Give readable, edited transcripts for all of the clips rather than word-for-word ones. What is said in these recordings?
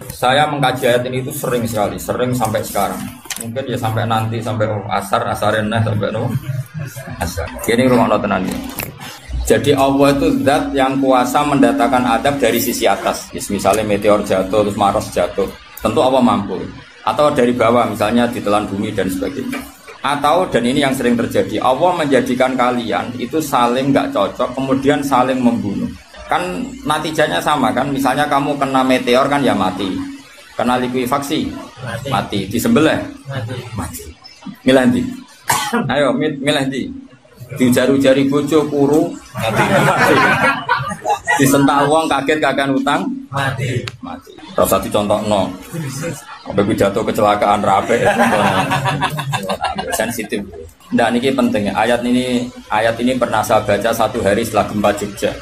Saya mengkaji ayat ini itu sering sekali, sering sampai sekarang. Mungkin ya sampai nanti, sampai asarenah, sampai asar. Ini rumah tenan ini. Jadi Allah itu zat yang kuasa mendatangkan adab dari sisi atas. Misalnya meteor jatuh, terus Mars jatuh. Tentu Allah mampu. Atau dari bawah, misalnya ditelan bumi dan sebagainya. Atau, dan ini yang sering terjadi, Allah menjadikan kalian itu saling nggak cocok, kemudian saling membunuh. Kan natijanya sama kan, misalnya kamu kena meteor kan ya mati, kena likuifaksi mati, disembelih mati. Milih ndi? Ayo milih ndi? Dijaru-jari bojo kuru mati. Disentak wong kaget kakan utang mati. Rasa dicontohno. Sampai pidato kecelakaan rape sensitif. Nah ini penting. Ayat ini pernah saya baca satu hari setelah gempa Jogja.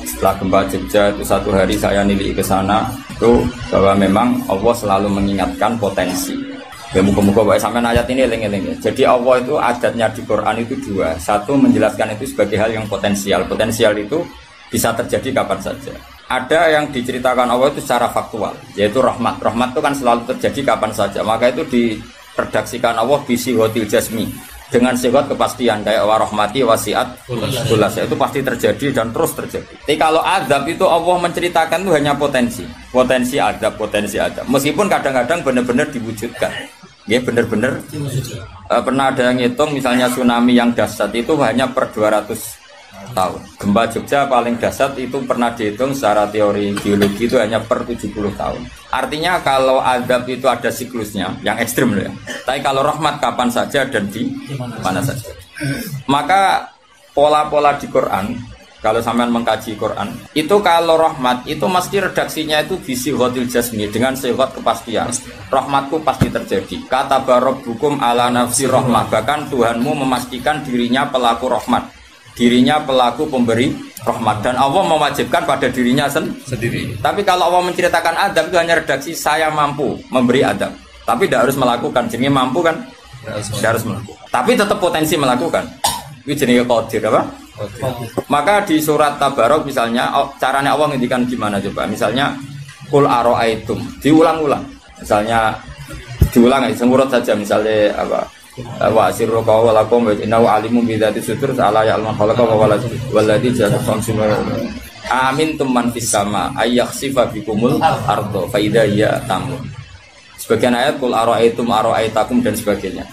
Setelah gempa Jogja itu satu hari saya nilik ke sana itu bahwa memang Allah selalu mengingatkan potensi. Ya muka-muka sampai ayat ini eling-eling. Jadi Allah itu adatnya di Quran itu dua. Satu menjelaskan itu sebagai hal yang potensial. Potensial itu bisa terjadi kapan saja. Ada yang diceritakan Allah itu secara faktual, yaitu rahmat. Rahmat itu kan selalu terjadi kapan saja. Maka itu diredaksikan Allah bisihotil jasmi. Dengan sifat kepastian kayak warahmati wasiat kulas itu pasti terjadi dan terus terjadi. Tapi kalau azab itu Allah menceritakan itu hanya potensi azab. Meskipun kadang-kadang benar-benar diwujudkan. Ya benar-benar pernah ada yang ngitung misalnya tsunami yang dahsyat itu hanya per 200 tahun. Gempa Jogja paling dahsyat itu pernah dihitung secara teori geologi itu hanya per 70 tahun. Artinya kalau azab itu ada siklusnya yang ekstrim loh ya. Tapi kalau rahmat kapan saja dan di mana saja. Maka pola-pola di Quran, kalau sampean mengkaji Quran, itu kalau rahmat itu mesti redaksinya itu bisihotil jasmi dengan sifat kepastian. Rahmatku pasti terjadi. Kata barabbukum ala nafsi rahmah. Bahkan Tuhanmu memastikan dirinya pelaku rahmat. Dirinya pelaku pemberi rahmat dan Allah mewajibkan pada dirinya sendiri. Tapi kalau Allah menceritakan adab itu hanya redaksi saya mampu memberi adab. Tapi tidak harus melakukan. Jadi mampu kan? Tidak harus melakukan. Tapi tetap potensi melakukan. Itu jenis qadir apa? Maka di surat Tabarok misalnya caranya Allah ngendikan gimana coba? Misalnya qul ara'aitum diulang-ulang. Misalnya diulang semurut saja misalnya apa? Wa sirru qawlakum wa innahu alimun bi dzati sudur ala ya'lamu khalaqa wa walladzi ja'ala samsum amin tumman fis sama ayakhsifa bikumul ardo fa idza hiya tamun. Sebagian ayat qul ara'aitakum dan sebagainya.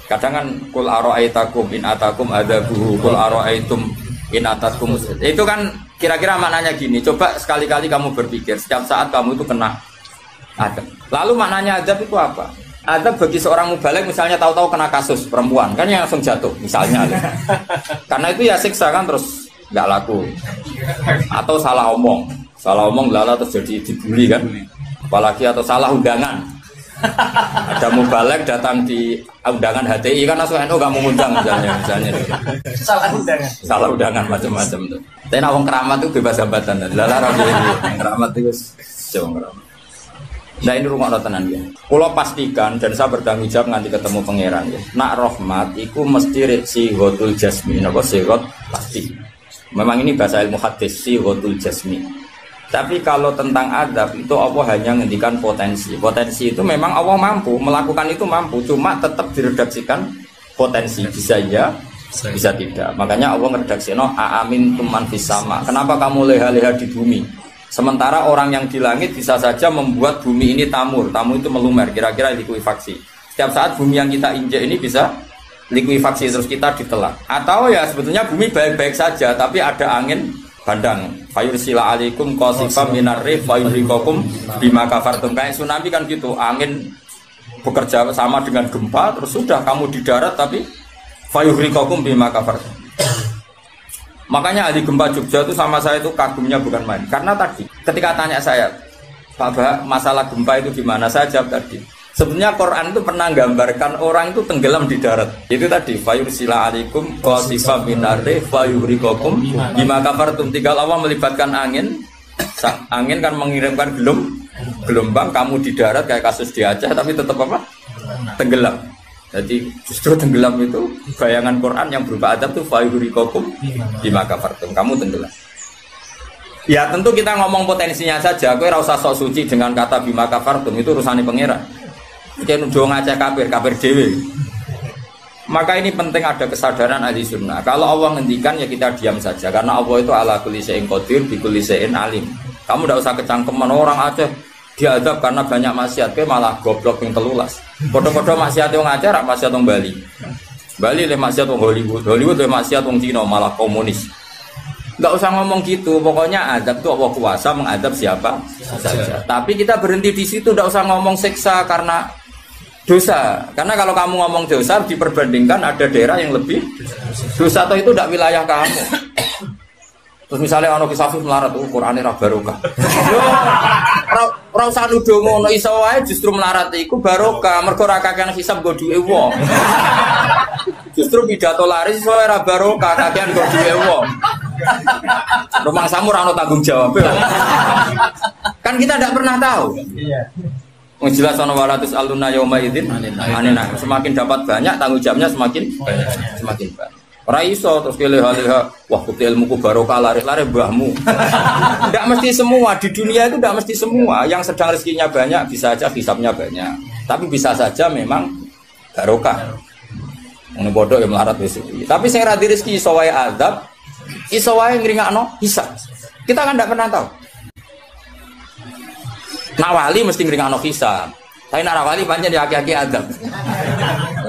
Kadang kan qul ara'aitakum in atakum adzabuhu qul ara'aitum in atakum. Itu kan kira-kira maknanya gini, coba sekali-kali kamu berpikir setiap saat kamu itu kena adab. Lalu maknanya adab itu apa? Adab bagi seorang mubaligh misalnya tahu-tahu kena kasus perempuan kan yang langsung jatuh misalnya karena itu ya siksa kan terus nggak laku atau salah omong lala terus jadi dibully kan apalagi atau salah undangan ada mubaligh datang di undangan HTI kan langsung NU nggak mengundang misalnya salah undangan macam-macam tuh. Tapi wong keramat itu bebas hambatan lala keramat itu jauh keramat. Nah ini rumah tenan ya. Kalau pastikan dan saya bertanggung jawab nanti ketemu pangeran ya. Nak rahmat itu mesti sihotul jasmi. Napa sihot pasti. Memang ini bahasa ilmu hadis sihotul jasmi. Tapi kalau tentang adab itu Allah hanya ngendikan potensi. Potensi itu memang Allah mampu melakukan itu mampu. Cuma tetap diredaksikan potensi bisa ya, bisa tidak. Makanya Allah ngeredaksino aamin tuman fis sama. Kenapa kamu leha-leha di bumi? Sementara orang yang di langit bisa saja membuat bumi ini tamur itu melumer, kira-kira likuifaksi. Setiap saat bumi yang kita injek ini bisa likuifaksi terus kita ditelan. Atau ya sebetulnya bumi baik-baik saja, tapi ada angin bandang. Fayursila alaikum qasifam minar rih fayurikokum bima kafartum. Kayak tsunami kan gitu, angin bekerja sama dengan gempa, terus sudah kamu di darat tapi fayurikokum bima kafartum. Makanya ahli gempa Jogja itu sama saya itu kagumnya bukan main. Karena tadi ketika tanya saya, Pak Bah, masalah gempa itu gimana? Saya jawab tadi. Sebenarnya Quran itu pernah gambarkan orang itu tenggelam di darat. Itu tadi fayursila alaikum qasifam minarri fayuhrikokum bima kafartum. Tinggal Allah melibatkan angin. Angin kan mengirimkan gelombang kamu di darat kayak kasus di Aceh tapi tetap apa? Tenggelam. Jadi justru tenggelam itu bayangan Quran yang berupa adab itu fayuhrikokum bima kafartum. Kamu tenggelam. Ya tentu kita ngomong potensinya saja. Kowe ora usah sok suci dengan kata bima kafartum, itu urusannya pangeran. Iki nuduh ngajak kafir dhewe. Maka ini penting ada kesadaran ahli sunnah. Kalau Allah ngendikan ya kita diam saja, karena Allah itu ala kulli syai'in qadir bi kulli syai'in alim. Kamu tidak usah kecangkeman orang Aceh diadab karena banyak maksiat, kowe malah goblok yang telulas. Padha-padha maksiat wong Aceh rak maksiat wong Bali. Bali le maksiat wong Hollywood, Hollywood le maksiat wong Cina malah komunis. Enggak usah ngomong gitu, pokoknya adab itu Allah kuasa mengadab siapa saja. Tapi kita berhenti di situ, enggak usah ngomong siksa karena dosa. Karena kalau kamu ngomong dosa diperbandingkan ada daerah yang lebih dosa atau itu tidak wilayah kamu. Terus misalnya ono kisah melarat tuh Qur'ane ra barokah. Yo ora usah nuduh ngono, iso wae justru melarat iku barokah, mergo ra kakean hisab nggo duwe wong. Justru pidato laris iso ora barokah, kakean nggo duwe wong. Rumah samu ora ono tanggung jawab. Kan kita tidak pernah tahu. Iya. Jelas ono walatus aluna yauma idzin anina. Semakin dapat banyak tanggung jawabnya semakin banyak. Ora iso terus keleha-leha wah kuti ilmuku barokah lari-lari mbahmu. Enggak mesti semua di dunia itu enggak mesti semua. Yang sedang rezekinya banyak bisa aja hisabnya banyak. Tapi bisa saja memang barokah. Ngono bodoh ya melarat wis. Tapi sing ra di rezeki iso wae azab, iso wae ngringakno hisab. Kita kan enggak pernah tahu. Nak wali mesti ngringakno hisab. Tapi nak wali pancen ya aki-aki azab.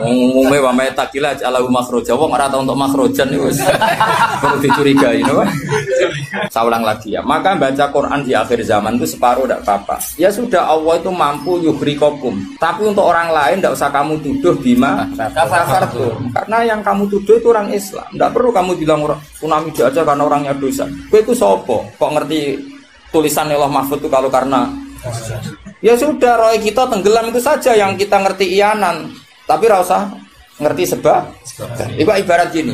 Umume wa may takila alahu makhraja wong ora tau untuk makhrajan niku wis perlu dicurigai napa. Saulang lagi ya. Maka baca Quran di akhir zaman itu separuh tidak apa-apa. Ya sudah Allah itu mampu yuhrikokum. Tapi untuk orang lain tidak usah kamu tuduh bima kafartum. Karena yang kamu tuduh itu orang Islam. Tidak perlu kamu bilang tsunami aja karena orangnya dosa. Kowe itu sopo? Kok ngerti tulisan Allah Mahfud itu kalau karena ya sudah roy kita tenggelam itu saja yang kita ngerti iyanan. Tapi rasa ngerti sebab. Ibarat gini,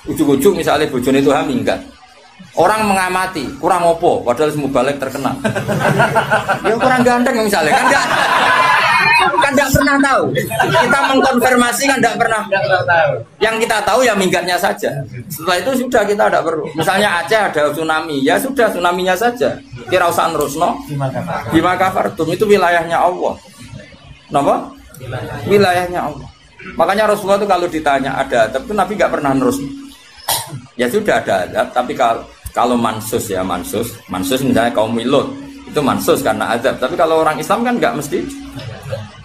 ujung-ujung misalnya bojone itu minggat. Orang mengamati, kurang opo, padahal semua balik terkenal. Ya kurang ganteng misalnya, kan enggak pernah tahu. Kita mengkonfirmasi kan enggak pernah tahu. Yang kita tahu ya minggatnya saja. Setelah itu sudah kita enggak perlu. Misalnya Aceh ada tsunami, ya sudah tsunaminya saja. Kira usah nerusno. Bima kafartum itu wilayahnya Allah. Napa? Wilayahnya Allah. Makanya Rasulullah itu kalau ditanya ada adab itu Nabi nggak pernah nerus. Ya sudah ada adab, tapi kalau mansus ya mansus misalnya kaum Lut itu mansus karena adab. Tapi kalau orang Islam kan nggak mesti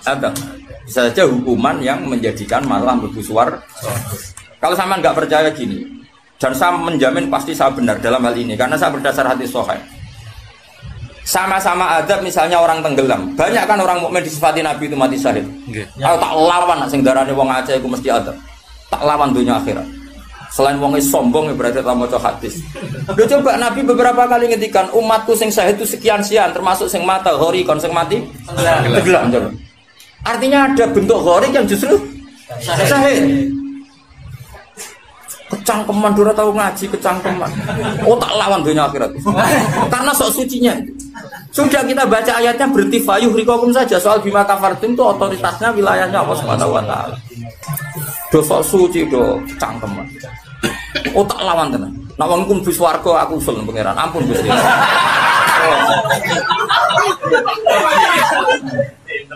adab. Bisa saja hukuman yang menjadikan malah berbusuar. Kalau sama nggak percaya gini, dan saya menjamin pasti saya benar dalam hal ini karena saya berdasar hadis sahih. Sama-sama adab misalnya orang tenggelam. Banyak kan orang mukmin disifati Nabi itu mati syahid. Aku tak lawan nak sing darane wong Aceh iku mesti adab. Tak lawan dunia akhirat. Selain wong sombong berarti tak maca hadis. Lho coba Nabi beberapa kali ngendikan umatku sing syahid itu sekian-sekian termasuk sing mata ghori kon sing mati tenggelam. Artinya ada bentuk ghori yang justru syahid. Kecangkeman dora tahu ngaji kecangkeman. Oh tak lawan dunia akhirat. Karena sok sucinya. Sudah kita baca ayatnya berarti fayuh rikokum saja soal bima kafartum itu otoritasnya wilayahnya Allah Subhanahu wa taala. Do sok suci do kecangkeman. Oh tak lawan tenan. Nek wong kum bis warga aku usul pangeran. Ampun Gusti.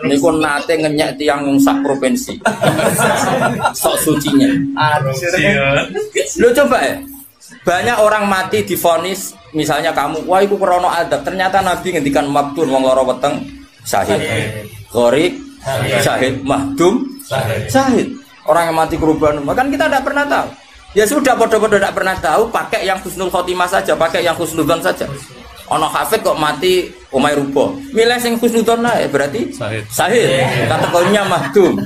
Niku nate ngenyek tiang sak provinsi. Sok sucinya. Lo coba ya. Banyak orang mati divonis misalnya kamu, wah itu krono adab. Ternyata Nabi ngendikan maktun wong lara weteng syahid. Gharik syahid, mahdum syahid. Orang yang mati korban, kan kita tidak pernah tahu. Ya sudah bodoh-bodoh tidak pernah tahu, pakai yang husnul khotimah saja, pakai yang husnudzon saja. Ono hafid kok mati umay rubo. Milih sing husnudzon ae berarti syahid. Kategorinya mahdum.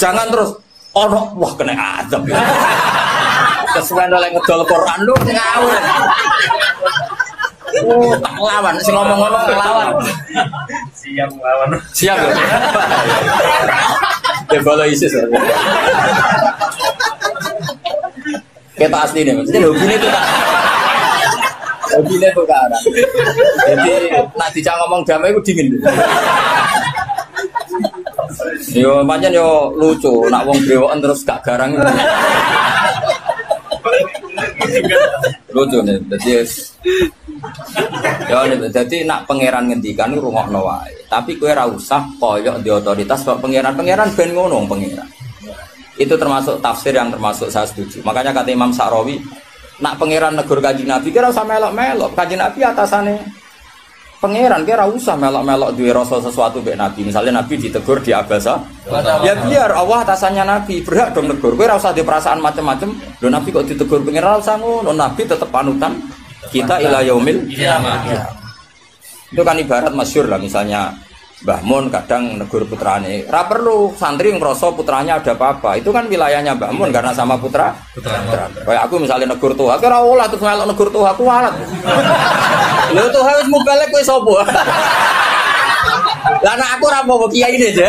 Jangan terus ono wah kena adab. Kesuwen oleh ngedol Quran lu ngawur. Oh, tak lawan sing ngomong-ngomong lawan. Siap lawan. Siap. Debala ISIS. Kita asli nih, maksudnya hobinya itu kan. Hobinya itu kan. Jadi nak dicak ngomong damai itu dingin. Yo pancen yo lucu, nak wong brewoken terus gak garang. Lucu nih, jadi Ya jadi nak pangeran ngendikan iku rungokno wae. Tapi kowe ora usah koyok di otoritas kok pangeran ben ngono pangeran. Itu termasuk tafsir yang termasuk saya setuju. Makanya kata Imam Sa'rawi, nak pangeran negur Kanjeng Nabi kira usah melok-melok. Kanjeng Nabi atasane pangeran kira usah melok-melok duwe rasa sesuatu mbek Nabi. Misalnya Nabi ditegur di Abasa, ya biar Allah atasannya Nabi, berhak dong negur. Kowe ora usah di perasaan macam-macam. Lho Nabi kok ditegur pangeran ora usah ngono. Nabi tetep panutan kita ila yaumil kiamah. Itu kan ibarat masyhur lah misalnya Mbah Mun kadang negur putrane. Ora perlu santri ngrasa putranya ada apa-apa. Itu kan wilayahnya Mbah Mun karena sama putra. Kayak aku misalnya negur tuh, aku ora olah terus melok negur tuh aku walat. Lho tuh wis mubalek kowe sapa? Lah nek aku ora apa kiai ini aja.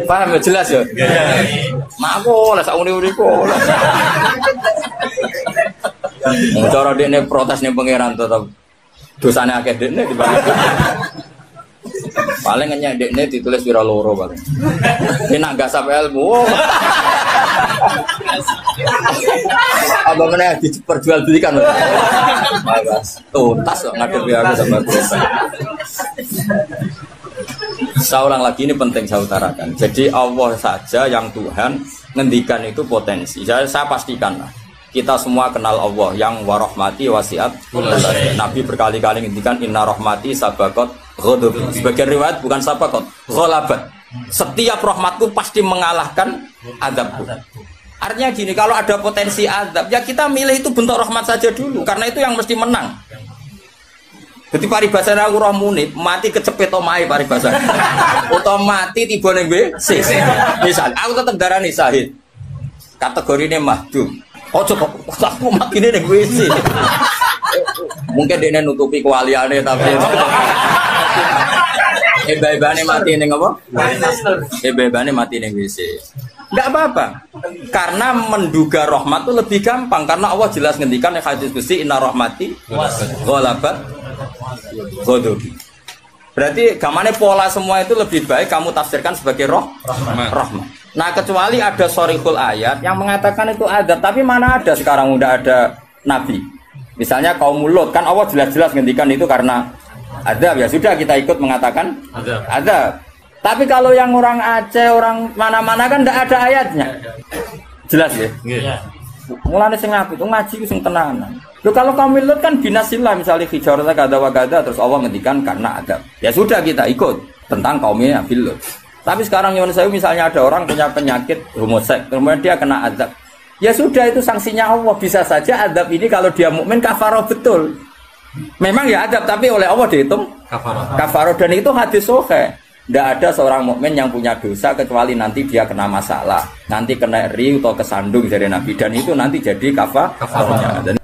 Paham jelas ya? Mak aku oleh sak uni-uniku. Cara dene protes ning pangeran tetep dosane akeh dekne dibanding. Paling ngenyek dekne ditulis pira loro paling. Nek nak gak sampe ilmu. Apa meneh diperjualbelikan. Mas, tuntas kok ngadepi aku sama dosa. Saya ulang lagi ini penting saya utarakan. Jadi Allah saja yang Tuhan ngendikan itu potensi. Saya pastikan lah. Kita semua kenal Allah yang warahmati wasiat. Nabi berkali-kali ngendikan inna rahmati sabaqat ghadab. Sebagian riwayat bukan sabaqat, ghalabat. Setiap rahmatku pasti mengalahkan azabku. Artinya gini, kalau ada potensi azab, ya kita milih itu bentuk rahmat saja dulu, karena itu yang mesti menang. Jadi paribasane aku roh munib, mati kecepet omahe paribasane. Utawa mati tiba ning WC. Misal aku tetep darani syahid. Kategorine mahdum. Ojo kok aku makine ning WC. Mungkin dene nutupi kewaliane tapi hebane mati ning apa? Hebane mati ning WC. Enggak apa-apa. Karena menduga rahmat itu lebih gampang karena Allah jelas ngendikan ning hadis qudsi inna rahmati ghalabat ghadabi. Berarti gamane pola semua itu lebih baik kamu tafsirkan sebagai rahmat. Nah kecuali ada sorikul ayat yang mengatakan itu adab, tapi mana ada sekarang udah ada nabi. Misalnya kaum Lut kan Allah jelas-jelas ngendikan itu karena adab, ya sudah kita ikut mengatakan adab. Tapi kalau yang orang Aceh, orang mana-mana kan tidak ada ayatnya. Jelas ya? Iya. Mulane sing apik itu ngaji sing tenanan. Loh kalau kaum Lut kan binasillah misalnya hijarata kada wa kada terus Allah ngendikan karena adab. Ya sudah kita ikut tentang kaumnya Nabi Lut. Tapi sekarang yang saya misalnya ada orang punya penyakit homoseks, kemudian dia kena azab. Ya sudah itu sanksinya Allah. Bisa saja azab ini kalau dia mukmin kafaroh betul. Memang ya azab tapi oleh Allah dihitung kafaroh dan itu hadis sahih. Tidak ada seorang mukmin yang punya dosa kecuali nanti dia kena masalah, nanti kena riu atau kesandung dari Nabi dan itu nanti jadi kafarohnya.